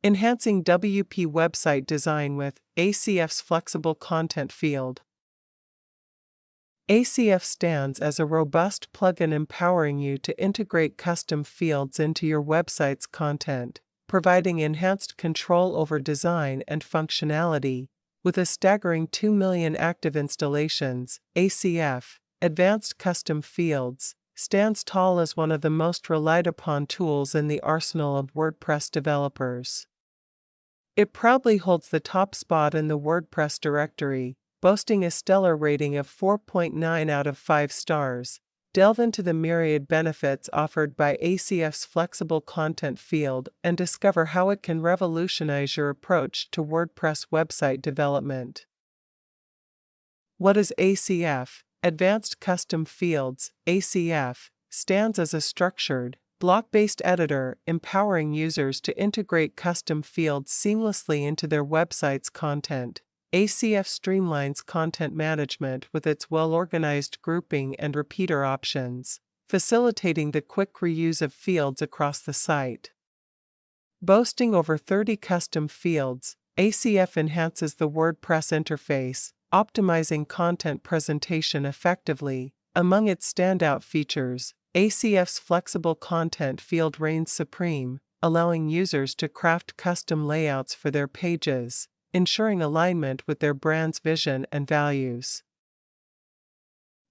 Enhancing WP website design with ACF's flexible content field. ACF stands as a robust plugin empowering you to integrate custom fields into your website's content, providing enhanced control over design and functionality. With a staggering 2 million active installations, ACF, Advanced Custom Fields, stands tall as one of the most relied-upon tools in the arsenal of WordPress developers. It proudly holds the top spot in the WordPress directory, boasting a stellar rating of 4.9 out of 5 stars. Delve into the myriad benefits offered by ACF's flexible content field and discover how it can revolutionize your approach to WordPress website development. What is ACF? Advanced Custom Fields. ACF stands as a structured, block-based editor empowering users to integrate custom fields seamlessly into their website's content. ACF streamlines content management with its well-organized grouping and repeater options, facilitating the quick reuse of fields across the site. Boasting over 30 custom fields, ACF enhances the WordPress interface, optimizing content presentation effectively. Among its standout features, ACF's flexible content field reigns supreme, allowing users to craft custom layouts for their pages, ensuring alignment with their brand's vision and values.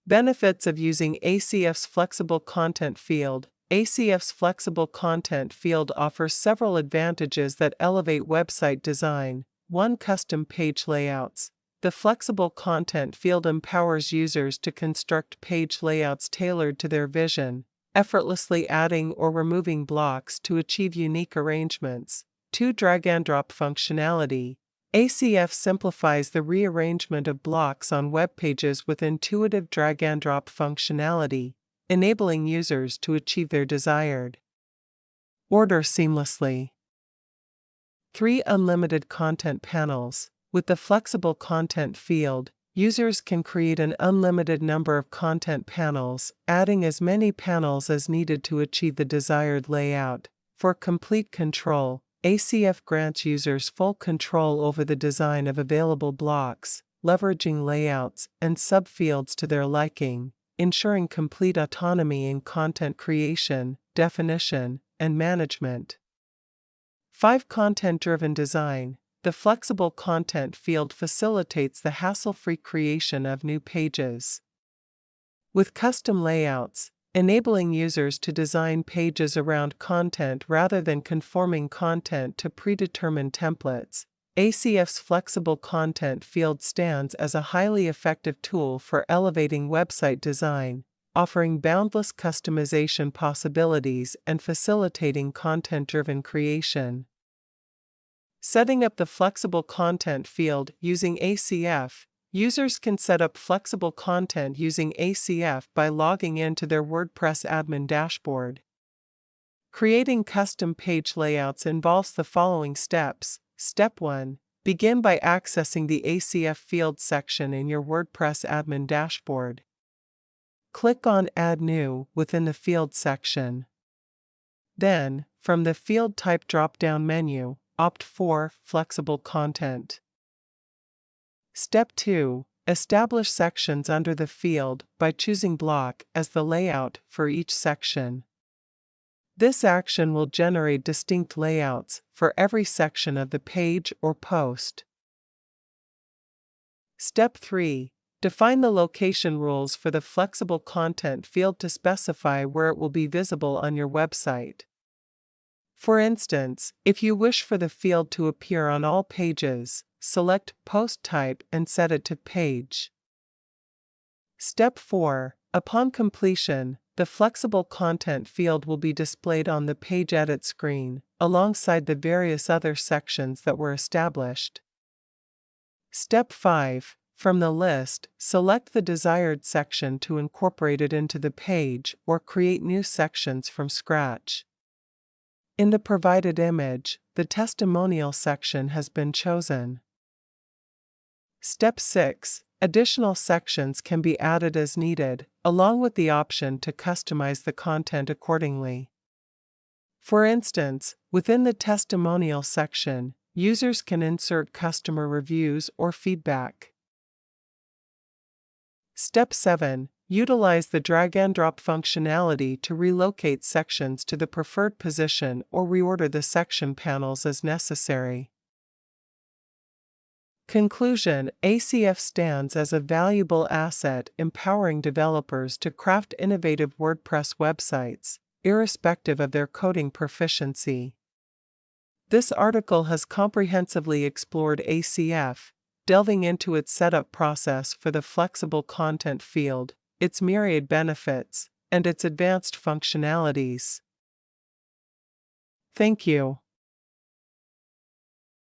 Benefits of using ACF's flexible content field. ACF's flexible content field offers several advantages that elevate website design. 1. Custom page layouts. The flexible content field empowers users to construct page layouts tailored to their vision, effortlessly adding or removing blocks to achieve unique arrangements. 2. Drag-and-drop functionality. ACF simplifies the rearrangement of blocks on web pages with intuitive drag-and-drop functionality, enabling users to achieve their desired order seamlessly. 3. Unlimited content panels. With the flexible content field, users can create an unlimited number of content panels, adding as many panels as needed to achieve the desired layout. For complete control, ACF grants users full control over the design of available blocks, leveraging layouts and subfields to their liking, ensuring complete autonomy in content creation, definition, and management. 5. Content-driven design. The flexible content field facilitates the hassle-free creation of new pages. With custom layouts, enabling users to design pages around content rather than conforming content to predetermined templates, ACF's flexible content field stands as a highly effective tool for elevating website design, offering boundless customization possibilities and facilitating content-driven creation. Setting up the flexible content field using ACF. Users can set up flexible content using ACF by logging into their WordPress admin dashboard. Creating custom page layouts involves the following steps. Step 1. Begin by accessing the ACF field section in your WordPress admin dashboard. Click on Add New within the field section. Then, from the Field Type drop-down menu, opt for Flexible Content. Step 2. Establish sections under the field by choosing Block as the layout for each section. This action will generate distinct layouts for every section of the page or post. Step 3. Define the location rules for the flexible content field to specify where it will be visible on your website. For instance, if you wish for the field to appear on all pages, select Post Type and set it to Page. Step 4. Upon completion, the flexible content field will be displayed on the Page Edit screen, alongside the various other sections that were established. Step 5. From the list, select the desired section to incorporate it into the page or create new sections from scratch. In the provided image, the testimonial section has been chosen. Step 6. Additional sections can be added as needed, along with the option to customize the content accordingly. For instance, within the testimonial section, users can insert customer reviews or feedback. Step 7. Utilize the drag-and-drop functionality to relocate sections to the preferred position or reorder the section panels as necessary. Conclusion: ACF stands as a valuable asset empowering developers to craft innovative WordPress websites, irrespective of their coding proficiency. This article has comprehensively explored ACF, delving into its setup process for the flexible content field, its myriad benefits, and its advanced functionalities. Thank you.